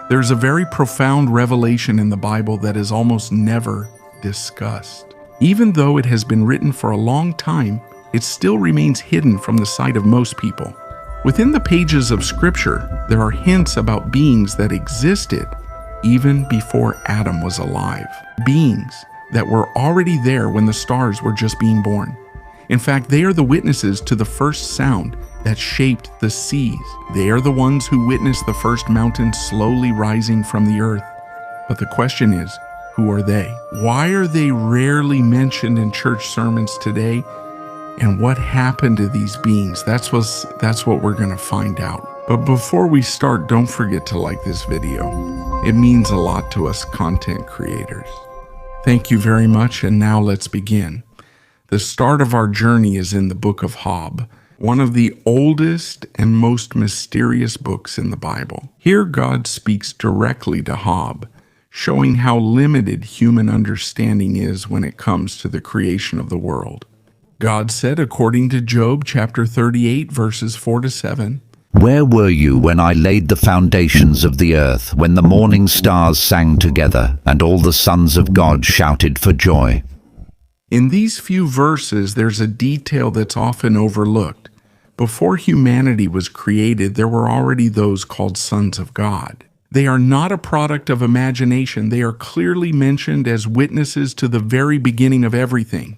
There's a very profound revelation in the Bible that is almost never discussed. Even though it has been written for a long time, it still remains hidden from the sight of most people. Within the pages of Scripture, there are hints about beings that existed even before Adam was alive. Beings that were already there when the stars were just being born. In fact, they are the witnesses to the first sound that shaped the seas. They are the ones who witnessed the first mountain slowly rising from the earth. But the question is, who are they? Why are they rarely mentioned in church sermons today? And what happened to these beings? That's what we're going to find out. But before we start, don't forget to like this video. It means a lot to us content creators. Thank you very much, and now let's begin. The start of our journey is in the book of Job, one of the oldest and most mysterious books in the Bible. Here God speaks directly to Job, showing how limited human understanding is when it comes to the creation of the world. God said, according to Job chapter 38, verses 4-7, "Where were you when I laid the foundations of the earth, when the morning stars sang together, and all the sons of God shouted for joy?" In these few verses, there's a detail that's often overlooked. Before humanity was created, there were already those called sons of God. They are not a product of imagination. They are clearly mentioned as witnesses to the very beginning of everything.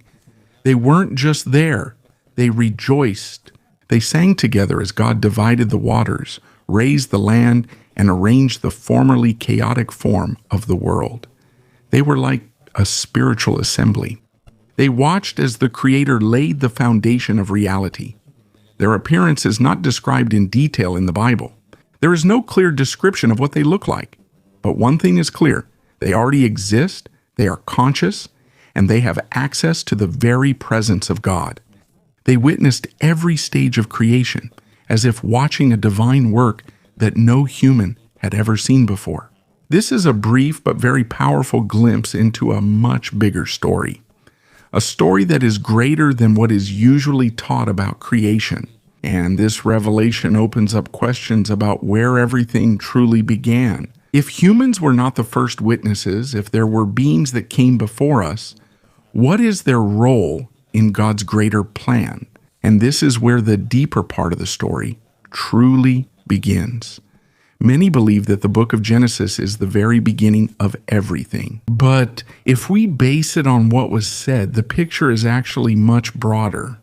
They weren't just there. They rejoiced. They sang together as God divided the waters, raised the land, and arranged the formerly chaotic form of the world. They were like a spiritual assembly. They watched as the Creator laid the foundation of reality. Their appearance is not described in detail in the Bible. There is no clear description of what they look like. But one thing is clear: they already exist, they are conscious, and they have access to the very presence of God. They witnessed every stage of creation, as if watching a divine work that no human had ever seen before. This is a brief but very powerful glimpse into a much bigger story. A story that is greater than what is usually taught about creation. And this revelation opens up questions about where everything truly began. If humans were not the first witnesses, if there were beings that came before us, what is their role in God's greater plan? And this is where the deeper part of the story truly begins. Many believe that the book of Genesis is the very beginning of everything. But if we base it on what was said, the picture is actually much broader.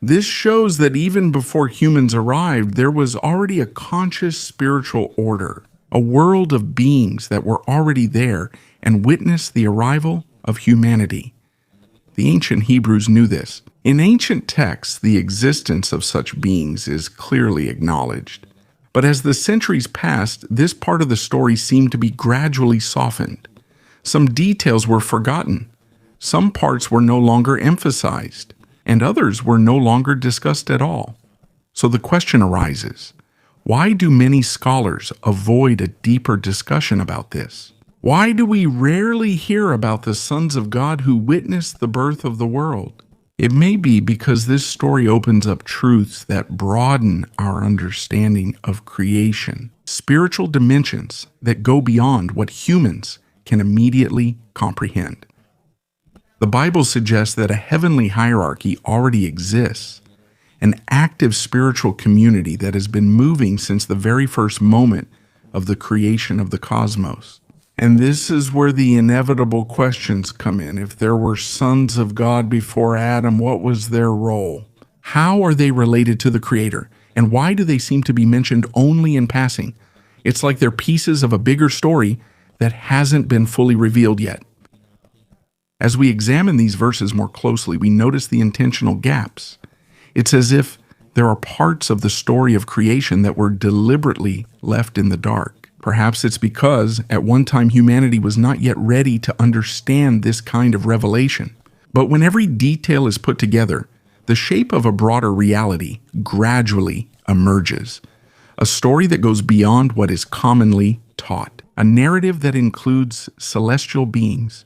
This shows that even before humans arrived, there was already a conscious spiritual order, a world of beings that were already there and witnessed the arrival of humanity. The ancient Hebrews knew this. In ancient texts, the existence of such beings is clearly acknowledged. But as the centuries passed, this part of the story seemed to be gradually softened. Some details were forgotten. Some parts were no longer emphasized, and others were no longer discussed at all. So the question arises, why do many scholars avoid a deeper discussion about this? Why do we rarely hear about the sons of God who witnessed the birth of the world? It may be because this story opens up truths that broaden our understanding of creation, spiritual dimensions that go beyond what humans can immediately comprehend. The Bible suggests that a heavenly hierarchy already exists, an active spiritual community that has been moving since the very first moment of the creation of the cosmos. And this is where the inevitable questions come in. If there were sons of God before Adam, what was their role? How are they related to the Creator? And why do they seem to be mentioned only in passing? It's like they're pieces of a bigger story that hasn't been fully revealed yet. As we examine these verses more closely, we notice the intentional gaps. It's as if there are parts of the story of creation that were deliberately left in the dark. Perhaps it's because at one time humanity was not yet ready to understand this kind of revelation. But when every detail is put together, the shape of a broader reality gradually emerges. A story that goes beyond what is commonly taught. A narrative that includes celestial beings,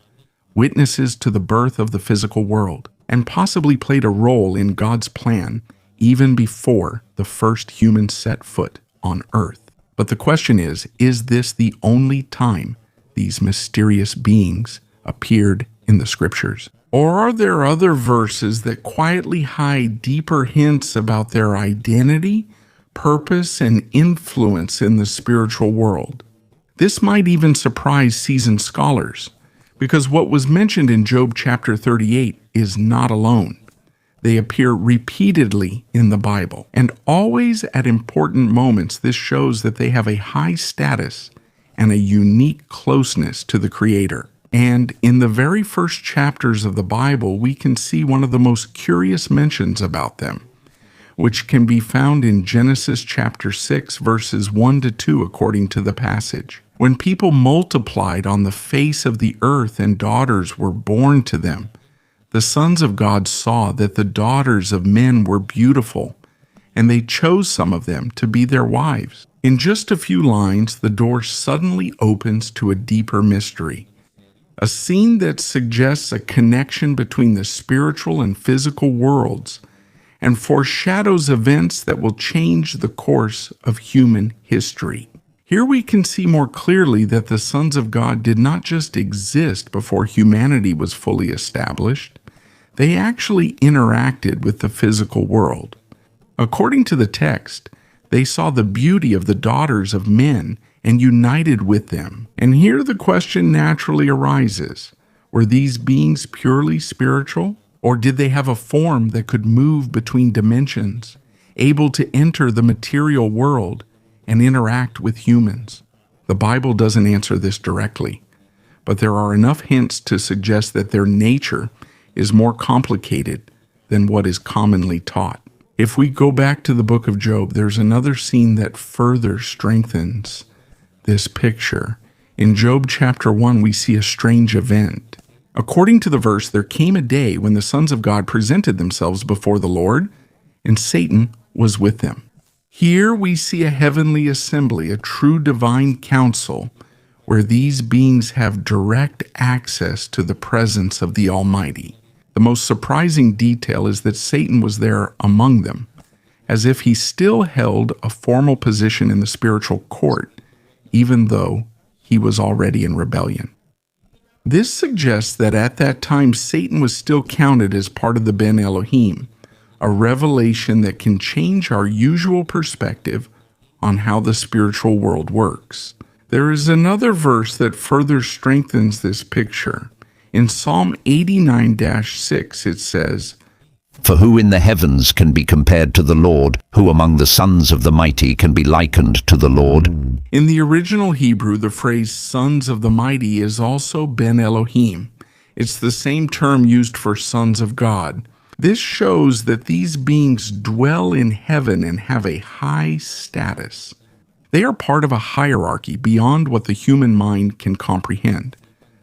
witnesses to the birth of the physical world, and possibly played a role in God's plan even before the first humans set foot on earth. But the question is this the only time these mysterious beings appeared in the scriptures? Or are there other verses that quietly hide deeper hints about their identity, purpose, and influence in the spiritual world? This might even surprise seasoned scholars, because what was mentioned in Job chapter 38 is not alone. They appear repeatedly in the Bible, and always at important moments. This shows that they have a high status and a unique closeness to the Creator. And in the very first chapters of the Bible, we can see one of the most curious mentions about them, which can be found in Genesis chapter 6, verses 1 to 2, according to the passage. When people multiplied on the face of the earth and daughters were born to them, the sons of God saw that the daughters of men were beautiful, and they chose some of them to be their wives. In just a few lines, the door suddenly opens to a deeper mystery, a scene that suggests a connection between the spiritual and physical worlds and foreshadows events that will change the course of human history. Here we can see more clearly that the sons of God did not just exist before humanity was fully established. They actually interacted with the physical world. According to the text, they saw the beauty of the daughters of men and united with them. And here the question naturally arises, were these beings purely spiritual, or did they have a form that could move between dimensions, able to enter the material world and interact with humans? The Bible doesn't answer this directly, but there are enough hints to suggest that their nature is more complicated than what is commonly taught. If we go back to the book of Job, there's another scene that further strengthens this picture. In Job chapter 1, we see a strange event. According to the verse, there came a day when the sons of God presented themselves before the Lord, and Satan was with them. Here we see a heavenly assembly, a true divine council, where these beings have direct access to the presence of the Almighty. The most surprising detail is that Satan was there among them, as if he still held a formal position in the spiritual court, even though he was already in rebellion. This suggests that at that time Satan was still counted as part of the Ben Elohim, a revelation that can change our usual perspective on how the spiritual world works. There is another verse that further strengthens this picture. In Psalm 89-6 it says, For who in the heavens can be compared to the Lord? Who among the sons of the mighty can be likened to the Lord? In the original Hebrew, the phrase sons of the mighty is also Ben Elohim. It's the same term used for sons of God. This shows that these beings dwell in heaven and have a high status. They are part of a hierarchy beyond what the human mind can comprehend.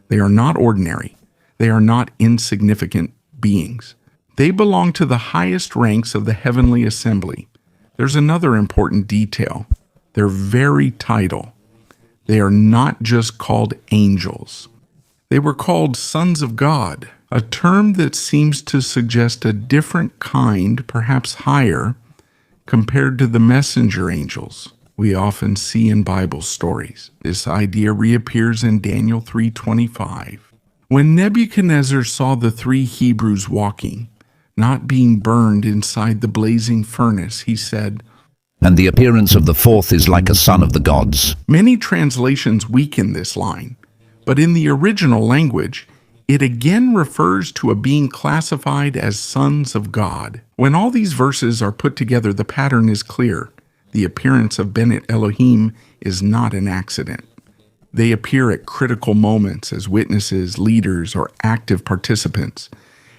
They are not ordinary. They are not insignificant beings. They belong to the highest ranks of the heavenly assembly. There's another important detail. Their very title. They are not just called angels. They were called sons of God, a term that seems to suggest a different kind, perhaps higher, compared to the messenger angels we often see in Bible stories. This idea reappears in Daniel 3:25. When Nebuchadnezzar saw the three Hebrews walking, not being burned inside the blazing furnace, he said, And the appearance of the fourth is like a son of the gods. Many translations weaken this line, but in the original language, it again refers to a being classified as sons of God. When all these verses are put together, the pattern is clear. The appearance of Ben Elohim is not an accident. They appear at critical moments as witnesses, leaders, or active participants,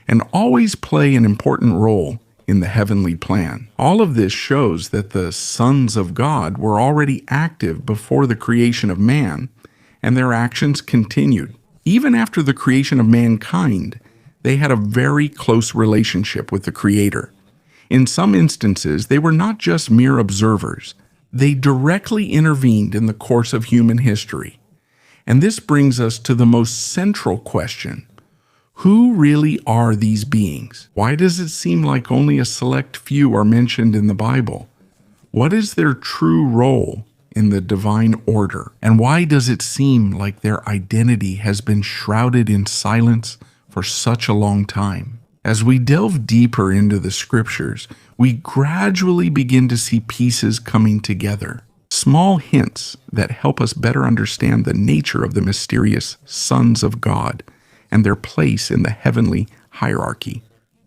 and always play an important role in the heavenly plan. All of this shows that the sons of God were already active before the creation of man, and their actions continued. Even after the creation of mankind, they had a very close relationship with the Creator. In some instances, they were not just mere observers. They directly intervened in the course of human history. And this brings us to the most central question. Who really are these beings? Why does it seem like only a select few are mentioned in the Bible? What is their true role in the divine order? And why does it seem like their identity has been shrouded in silence for such a long time? As we delve deeper into the scriptures, we gradually begin to see pieces coming together. Small hints that help us better understand the nature of the mysterious sons of God and their place in the heavenly hierarchy.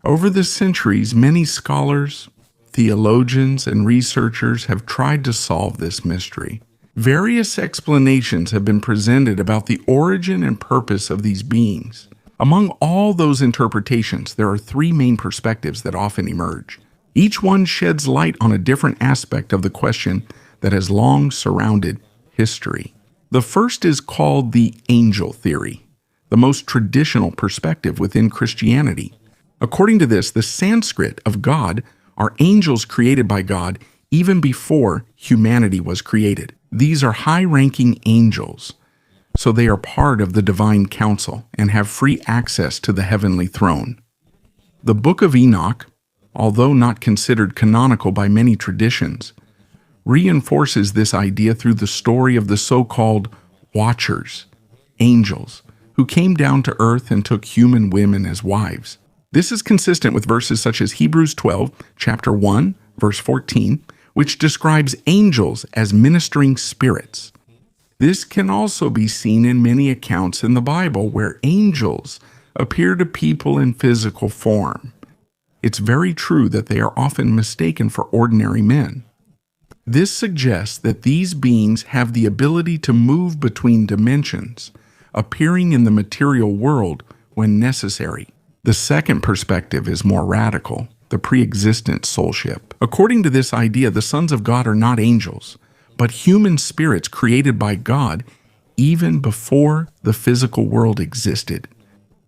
Over the centuries, many scholars, theologians, and researchers have tried to solve this mystery. Various explanations have been presented about the origin and purpose of these beings. Among all those interpretations, there are three main perspectives that often emerge. Each one sheds light on a different aspect of the question that has long surrounded history. The first is called the angel theory, the most traditional perspective within Christianity. According to this, the Sanskrit of God are angels created by God even before humanity was created. These are high-ranking angels, so they are part of the divine council and have free access to the heavenly throne. The Book of Enoch, although not considered canonical by many traditions, reinforces this idea through the story of the so-called Watchers, angels, who came down to earth and took human women as wives. This is consistent with verses such as Hebrews 12, chapter 1, verse 14, which describes angels as ministering spirits. This can also be seen in many accounts in the Bible where angels appear to people in physical form. It's very true that they are often mistaken for ordinary men. This suggests that these beings have the ability to move between dimensions, appearing in the material world when necessary. The second perspective is more radical, the pre-existent soulship. According to this idea, the sons of God are not angels, but human spirits created by God even before the physical world existed.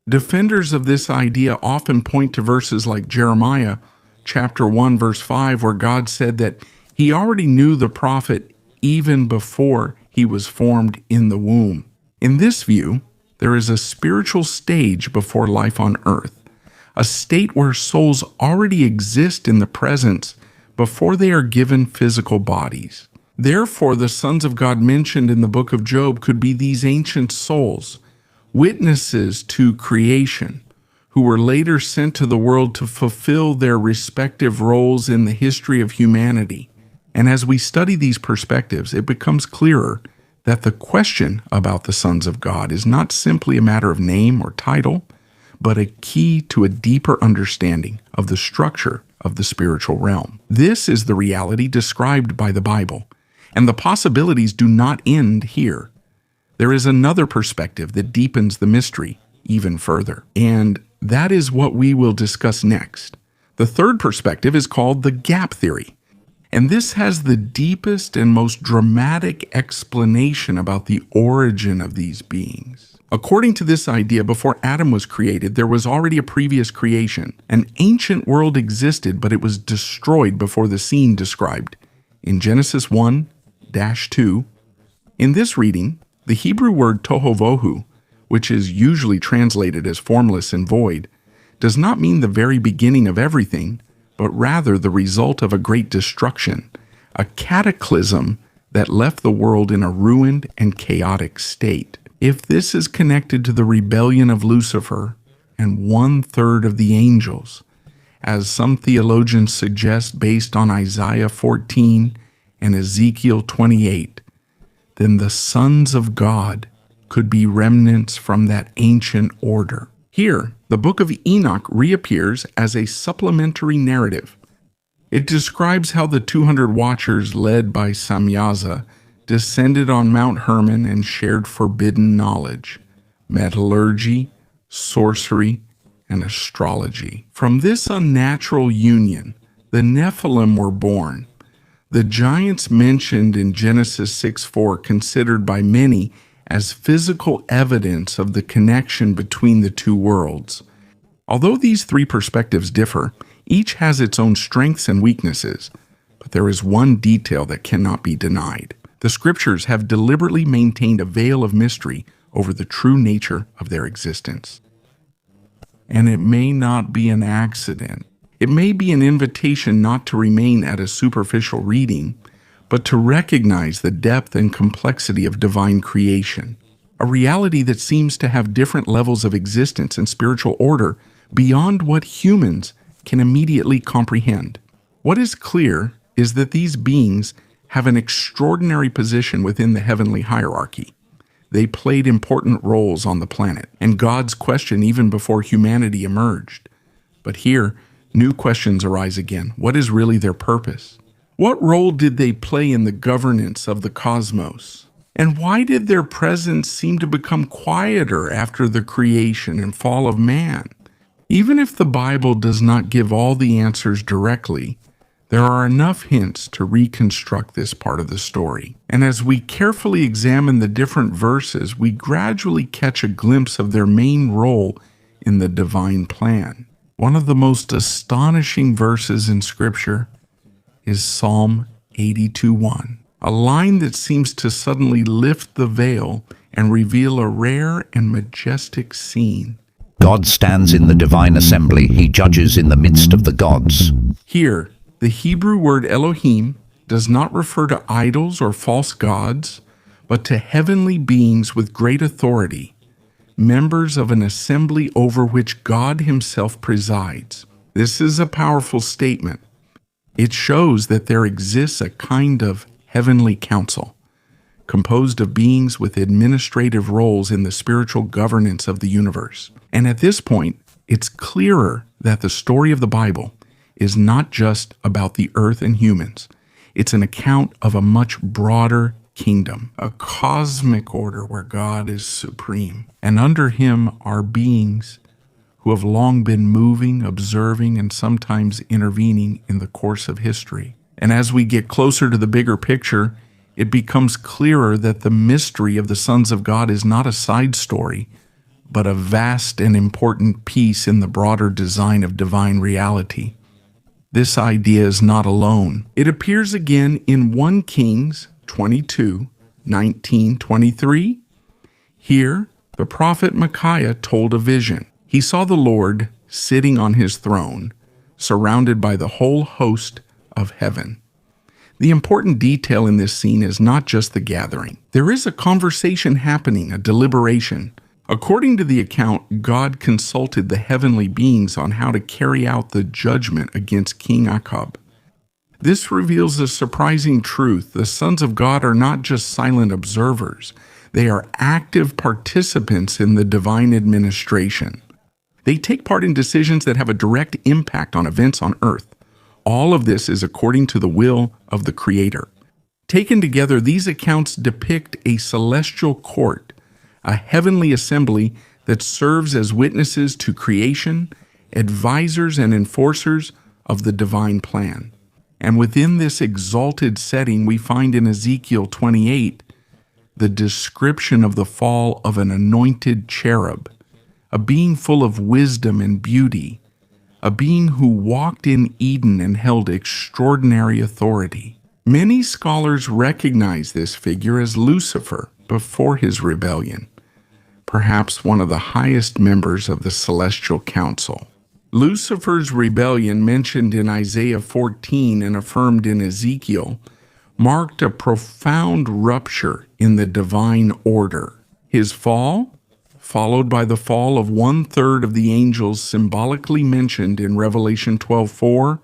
Defenders of this idea often point to verses like Jeremiah chapter 1 verse 5, where God said that he already knew the prophet even before he was formed in the womb. In this view, there is a spiritual stage before life on earth, a state where souls already exist in the presence before they are given physical bodies. Therefore, the sons of God mentioned in the book of Job could be these ancient souls, witnesses to creation, who were later sent to the world to fulfill their respective roles in the history of humanity. And as we study these perspectives, it becomes clearer that the question about the sons of God is not simply a matter of name or title, but a key to a deeper understanding of the structure of the spiritual realm. This is the reality described by the Bible, and the possibilities do not end here. There is another perspective that deepens the mystery even further, and that is what we will discuss next. The third perspective is called the gap theory. And this has the deepest and most dramatic explanation about the origin of these beings. According to this idea, before Adam was created, there was already a previous creation. An ancient world existed, but it was destroyed before the scene described in Genesis 1-2. In this reading, the Hebrew word tohovohu, which is usually translated as formless and void, does not mean the very beginning of everything, but rather the result of a great destruction, a cataclysm that left the world in a ruined and chaotic state. If this is connected to the rebellion of Lucifer and 1/3 of the angels, as some theologians suggest based on Isaiah 14 and Ezekiel 28, then the sons of God could be remnants from that ancient order. Here, the book of Enoch reappears as a supplementary narrative. It describes how the 200 watchers led by Samyaza descended on Mount Hermon and shared forbidden knowledge, metallurgy, sorcery, and astrology. From this unnatural union, the Nephilim were born. The giants mentioned in Genesis 6:4, considered by many as physical evidence of the connection between the two worlds. Although these three perspectives differ, each has its own strengths and weaknesses, but there is one detail that cannot be denied. The scriptures have deliberately maintained a veil of mystery over the true nature of their existence. And it may not be an accident. It may be an invitation not to remain at a superficial reading, but to recognize the depth and complexity of divine creation, a reality that seems to have different levels of existence and spiritual order beyond what humans can immediately comprehend. What is clear is that these beings have an extraordinary position within the heavenly hierarchy. They played important roles on the planet, and God's question even before humanity emerged. But here, new questions arise again. What is really their purpose? What role did they play in the governance of the cosmos? And why did their presence seem to become quieter after the creation and fall of man? Even if the Bible does not give all the answers directly, there are enough hints to reconstruct this part of the story. And as we carefully examine the different verses, we gradually catch a glimpse of their main role in the divine plan. One of the most astonishing verses in Scripture is Psalm 82:1, a line that seems to suddenly lift the veil and reveal a rare and majestic scene. God stands in the divine assembly. He judges in the midst of the gods. Here, the Hebrew word Elohim does not refer to idols or false gods, but to heavenly beings with great authority, members of an assembly over which God himself presides. This is a powerful statement. It shows that there exists a kind of heavenly council, composed of beings with administrative roles in the spiritual governance of the universe. And at this point, it's clearer that the story of the Bible is not just about the earth and humans. It's an account of a much broader kingdom, a cosmic order where God is supreme. And under him are beings who have long been moving, observing, and sometimes intervening in the course of history. And as we get closer to the bigger picture, it becomes clearer that the mystery of the sons of God is not a side story, but a vast and important piece in the broader design of divine reality. This idea is not alone. It appears again in 1 Kings 22:19-23. Here, the prophet Micaiah told a vision. He saw the Lord sitting on his throne, surrounded by the whole host of heaven. The important detail in this scene is not just the gathering. There is a conversation happening, a deliberation. According to the account, God consulted the heavenly beings on how to carry out the judgment against King Ahab. This reveals a surprising truth. The sons of God are not just silent observers. They are active participants in the divine administration. They take part in decisions that have a direct impact on events on earth. All of this is according to the will of the Creator. Taken together, these accounts depict a celestial court, a heavenly assembly that serves as witnesses to creation, advisors and enforcers of the divine plan. And within this exalted setting, we find in Ezekiel 28 the description of the fall of an anointed cherub, a being full of wisdom and beauty, a being who walked in Eden and held extraordinary authority. Many scholars recognize this figure as Lucifer before his rebellion, perhaps one of the highest members of the celestial council. Lucifer's rebellion, mentioned in Isaiah 14 and affirmed in Ezekiel, marked a profound rupture in the divine order. His fall, followed by the fall of 1/3 of the angels symbolically mentioned in Revelation 12:4,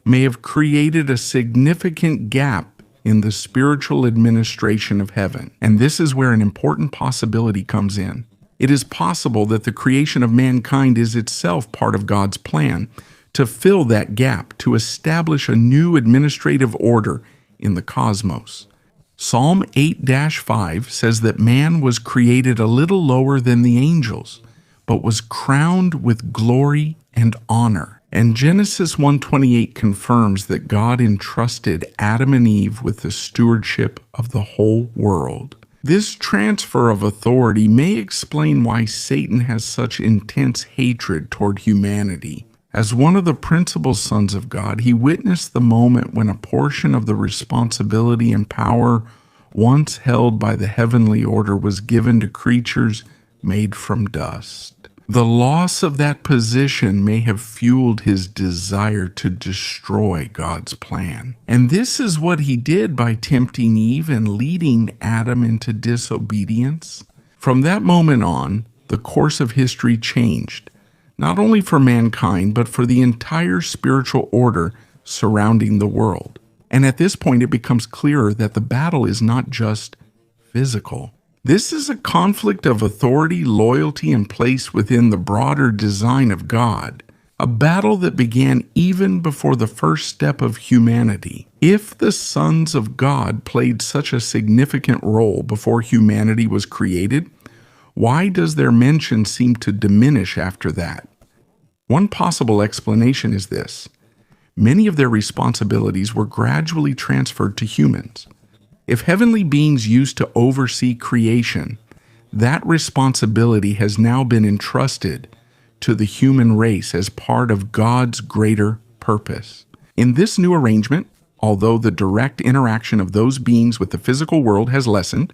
may have created a significant gap in the spiritual administration of heaven. And this is where an important possibility comes in. It is possible that the creation of mankind is itself part of God's plan to fill that gap, to establish a new administrative order in the cosmos. Psalm 8-5 says that man was created a little lower than the angels, but was crowned with glory and honor. And Genesis 1:28 confirms that God entrusted Adam and Eve with the stewardship of the whole world. This transfer of authority may explain why Satan has such intense hatred toward humanity. As one of the principal sons of God, he witnessed the moment when a portion of the responsibility and power once held by the heavenly order was given to creatures made from dust. The loss of that position may have fueled his desire to destroy God's plan. And this is what he did by tempting Eve and leading Adam into disobedience. From that moment on, the course of history changed, not only for mankind, but for the entire spiritual order surrounding the world. And at this point, it becomes clearer that the battle is not just physical. This is a conflict of authority, loyalty, and place within the broader design of God, a battle that began even before the first step of humanity. If the sons of God played such a significant role before humanity was created, why does their mention seem to diminish after that? One possible explanation is this: many of their responsibilities were gradually transferred to humans. If heavenly beings used to oversee creation, that responsibility has now been entrusted to the human race as part of God's greater purpose. In this new arrangement, although the direct interaction of those beings with the physical world has lessened,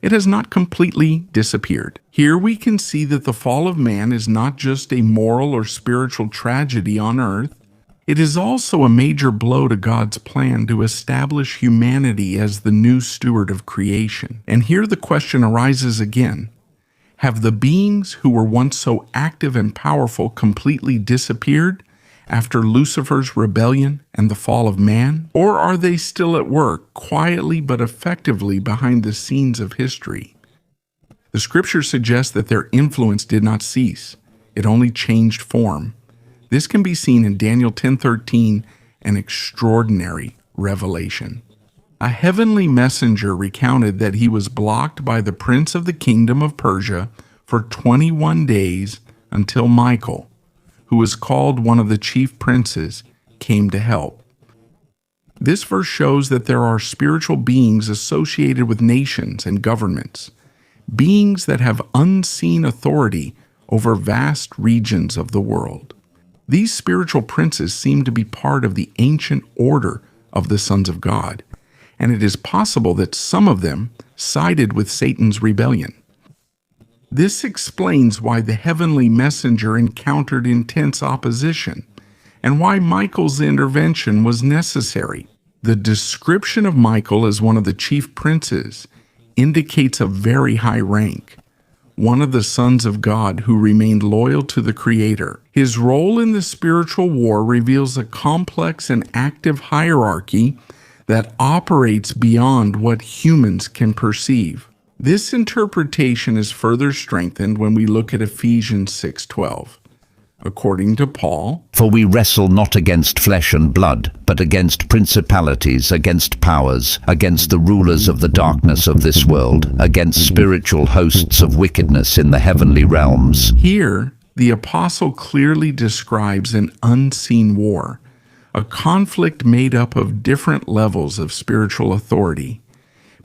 it has not completely disappeared. Here we can see that the fall of man is not just a moral or spiritual tragedy on earth. It is also a major blow to God's plan to establish humanity as the new steward of creation. And here the question arises again: have the beings who were once so active and powerful completely disappeared after Lucifer's rebellion and the fall of man? Or are they still at work, quietly but effectively behind the scenes of history? The scripture suggests that their influence did not cease. It only changed form. This can be seen in Daniel 10:13, an extraordinary revelation. A heavenly messenger recounted that he was blocked by the prince of the kingdom of Persia for 21 days until Michael, who was called one of the chief princes, came to help. This verse shows that there are spiritual beings associated with nations and governments, beings that have unseen authority over vast regions of the world. These spiritual princes seem to be part of the ancient order of the sons of God, and it is possible that some of them sided with Satan's rebellion. This explains why the heavenly messenger encountered intense opposition, and why Michael's intervention was necessary. The description of Michael as one of the chief princes indicates a very high rank, one of the sons of God who remained loyal to the Creator. His role in the spiritual war reveals a complex and active hierarchy that operates beyond what humans can perceive. This interpretation is further strengthened when we look at Ephesians 6:12. According to Paul, For we wrestle not against flesh and blood, but against principalities, against powers, against the rulers of the darkness of this world, against spiritual hosts of wickedness in the heavenly realms. here the apostle clearly describes an unseen war, a conflict made up of different levels of spiritual authority,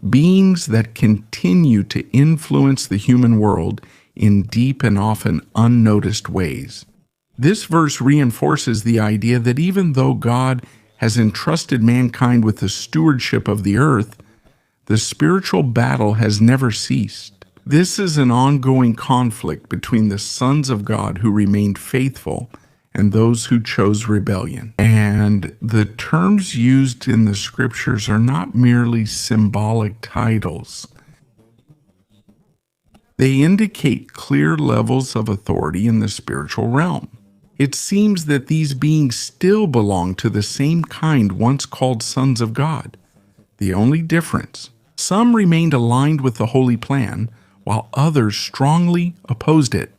beings that continue to influence the human world in deep and often unnoticed ways. This verse reinforces the idea that even though God has entrusted mankind with the stewardship of the earth, the spiritual battle has never ceased. This is an ongoing conflict between the sons of God who remained faithful and those who chose rebellion. And the terms used in the scriptures are not merely symbolic titles. They indicate clear levels of authority in the spiritual realm. It seems that these beings still belong to the same kind once called sons of God. The only difference: some remained aligned with the holy plan, while others strongly opposed it.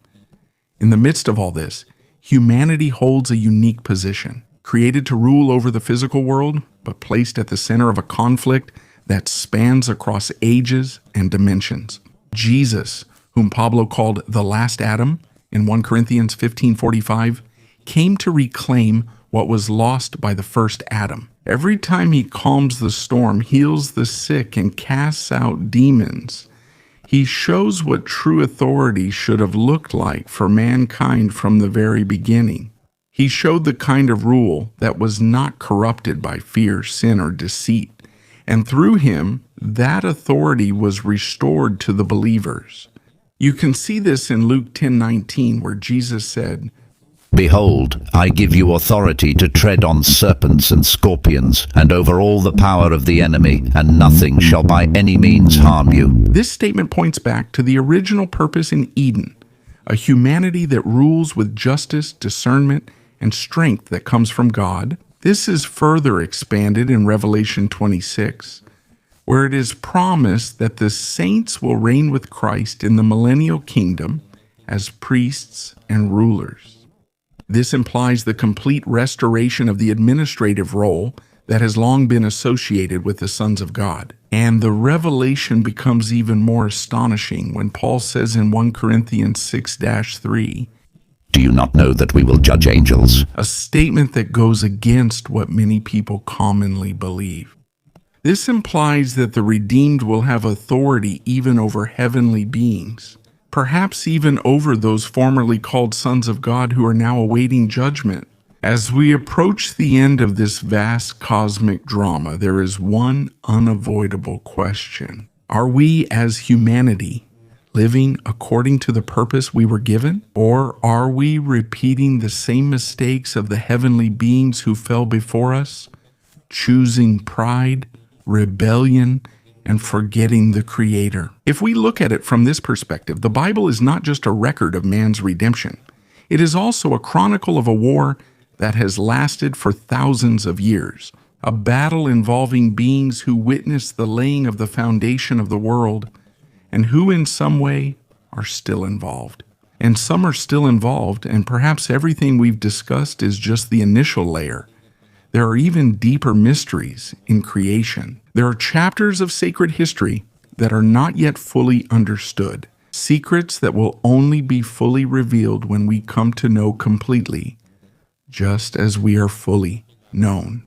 In the midst of all this, humanity holds a unique position, created to rule over the physical world, but placed at the center of a conflict that spans across ages and dimensions. Jesus, whom Pablo called the last Adam in 1 Corinthians 15:45, came to reclaim what was lost by the first Adam. Every time he calms the storm, heals the sick, and casts out demons, he shows what true authority should have looked like for mankind from the very beginning. He showed the kind of rule that was not corrupted by fear, sin, or deceit, and through him, that authority was restored to the believers. You can see this in Luke 10:19, where Jesus said, Behold, I give you authority to tread on serpents and scorpions, and over all the power of the enemy, and nothing shall by any means harm you. This statement points back to the original purpose in Eden, a humanity that rules with justice, discernment, and strength that comes from God. This is further expanded in Revelation 26, where it is promised that the saints will reign with Christ in the millennial kingdom as priests and rulers. This implies the complete restoration of the administrative role that has long been associated with the sons of God. And the revelation becomes even more astonishing when Paul says in 1 Corinthians 6-3, Do you not know that we will judge angels? a statement that goes against what many people commonly believe. This implies that the redeemed will have authority even over heavenly beings, perhaps even over those formerly called sons of God who are now awaiting judgment. As we approach the end of this vast cosmic drama, there is one unavoidable question. Are we, as humanity, living according to the purpose we were given? Or are we repeating the same mistakes of the heavenly beings who fell before us, choosing pride, rebellion, and forgetting the Creator? If we look at it from this perspective, the Bible is not just a record of man's redemption. It is also a chronicle of a war that has lasted for thousands of years, a battle involving beings who witnessed the laying of the foundation of the world and who in some way are still involved. And some are still involved, and perhaps everything we've discussed is just the initial layer. There are even deeper mysteries in creation. There are chapters of sacred history that are not yet fully understood, secrets that will only be fully revealed when we come to know completely, just as we are fully known.